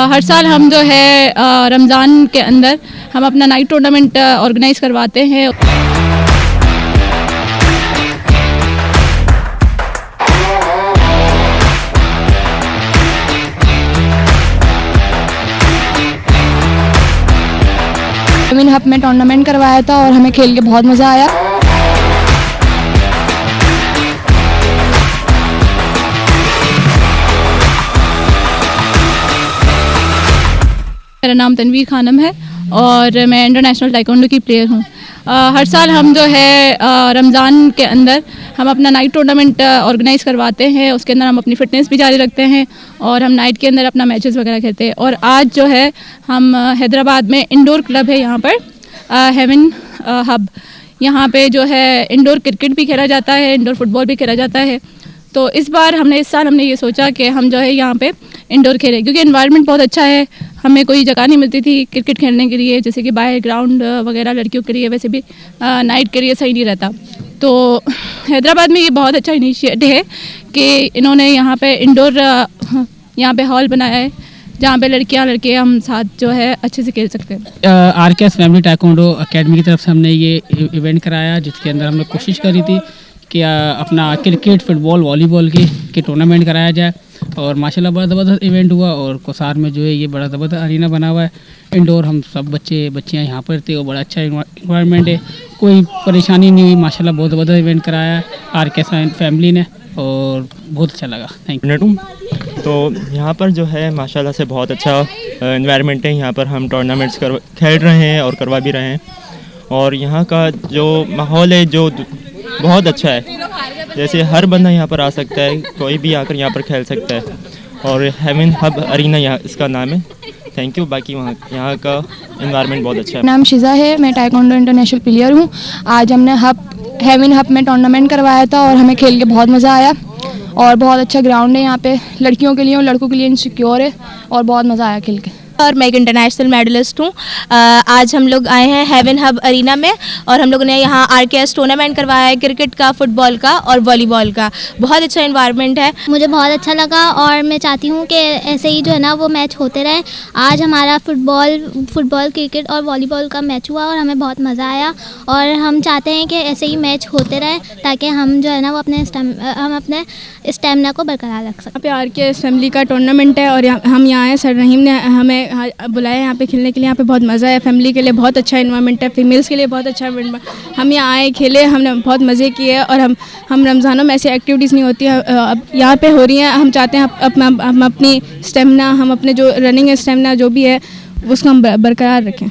हर साल हम जो है रमज़ान के अंदर हम अपना नाइट टूर्नामेंट ऑर्गेनाइज़ करवाते हैं। हेवन हब में टूर्नामेंट करवाया था और हमें खेल के बहुत मज़ा आया। मेरा नाम तनवीर खानम है और मैं इंटरनेशनल ताइक्वांडो की प्लेयर हूँ। हर साल हम जो है रमज़ान के अंदर हम अपना नाइट टूर्नामेंट ऑर्गेनाइज़ करवाते हैं। उसके अंदर हम अपनी फ़िटनेस भी जारी रखते हैं और हम नाइट के अंदर अपना मैचेस वगैरह खेलते हैं। और आज जो है हम हैदराबाद में इंडोर क्लब है यहाँ पर हेवन हब, यहाँ पे जो है इंडोर क्रिकेट भी खेला जाता है, इंडोर फुटबॉल भी खेला जाता है। तो इस साल हमने ये सोचा कि हम जो है यहाँ पे इंडोर खेलें, क्योंकि एनवायरनमेंट बहुत अच्छा है। हमें कोई जगह नहीं मिलती थी क्रिकेट खेलने के लिए, जैसे कि बाहर ग्राउंड वगैरह लड़कियों के लिए वैसे भी नाइट के लिए सही नहीं रहता। तो हैदराबाद में ये बहुत अच्छा इनिशिएटिव है कि इन्होंने यहाँ पे इंडोर यहाँ पे हॉल बनाया है जहाँ पे लड़कियाँ लड़के हम साथ जो है अच्छे से खेल सकते हैं। आरकेएस फैमिली ताइक्वांडो एकेडमी की तरफ से हमने ये इवेंट कराया, जिसके अंदर हमने कोशिश करी थी कि अपना क्रिकेट, फुटबॉल, वॉलीबॉल की टूर्नामेंट कराया जाए। और माशाल्लाह बड़ा ज़बरदस्त इवेंट हुआ। और कोसार में जो है ये बड़ा ज़बरदस्त अरीना बना हुआ है इंडोर। हम सब बच्चियाँ यहाँ पर थे और बड़ा अच्छा इन्वायरमेंट है, कोई परेशानी नहीं हुई। माशाल्लाह बहुत ज़बरदस्त इवेंट कराया है आरकेएस फैमिली ने और बहुत अच्छा लगा। Thank you. तो यहाँ पर जो है माशाल्लाह से बहुत अच्छा इन्वायरमेंट है। यहाँ पर हम टूर्नामेंट्स खेल रहे हैं और करवा भी रहे हैं। और यहाँ का जो माहौल है जो बहुत अच्छा है, जैसे हर बंदा यहाँ पर आ सकता है, कोई भी आकर यहाँ पर खेल सकता है। और हेवन हब अरीना यहाँ इसका नाम है। Thank you. बाकी यहाँ का इन्वायरमेंट बहुत अच्छा है। नाम शिजा है, मैं ताइक्वांडो इंटरनेशनल प्लेयर हूँ। आज हमने हेवन हब में टूर्नामेंट करवाया था और हमें खेल के बहुत मज़ा आया। और बहुत अच्छा ग्राउंड है यहाँ पे, लड़कियों के लिए और लड़कों के लिए सिक्योर है और बहुत मज़ा आया खेल के। और मैं एक इंटरनेशनल मेडलिस्ट हूँ। आज हम लोग आए हैं हेवन हब अरीना में और हम लोगों ने यहाँ आरकेएस टूर्नामेंट करवाया है, क्रिकेट का, फुटबॉल का और वॉलीबॉल का। बहुत अच्छा एनवायरनमेंट है, मुझे बहुत अच्छा लगा और मैं चाहती हूँ कि ऐसे ही जो है ना वो मैच होते रहें। आज हमारा फुटबॉल, क्रिकेट और वॉलीबॉल का मैच हुआ और हमें बहुत मज़ा आया। और हम चाहते हैं कि ऐसे ही मैच होते रहें ताकि हम जो है ना वो अपने स्टेमिना को बरकरार रख सकें। यहाँ पे आरकेएस फैमिली का टूर्नामेंट है और हम यहाँ आए, सर रहीम ने हमें बुलाया यहाँ पे खेलने के लिए। यहाँ पे बहुत मज़ा है, फैमिली के लिए बहुत अच्छा इन्वायरमेंट है, फीमेल्स के लिए बहुत अच्छा इन्वायरमेंट। हम यहाँ आए, खेले, हमने बहुत मज़े किए। और हम रमज़ानों में ऐसी एक्टिविटीज़ नहीं होती है, अब यहाँ पे हो रही हैं। हम चाहते हैं हम अपनी स्टेमिना, हम अपने जो रनिंग स्टेमिना जो भी है उसको हम बरकरार रखें।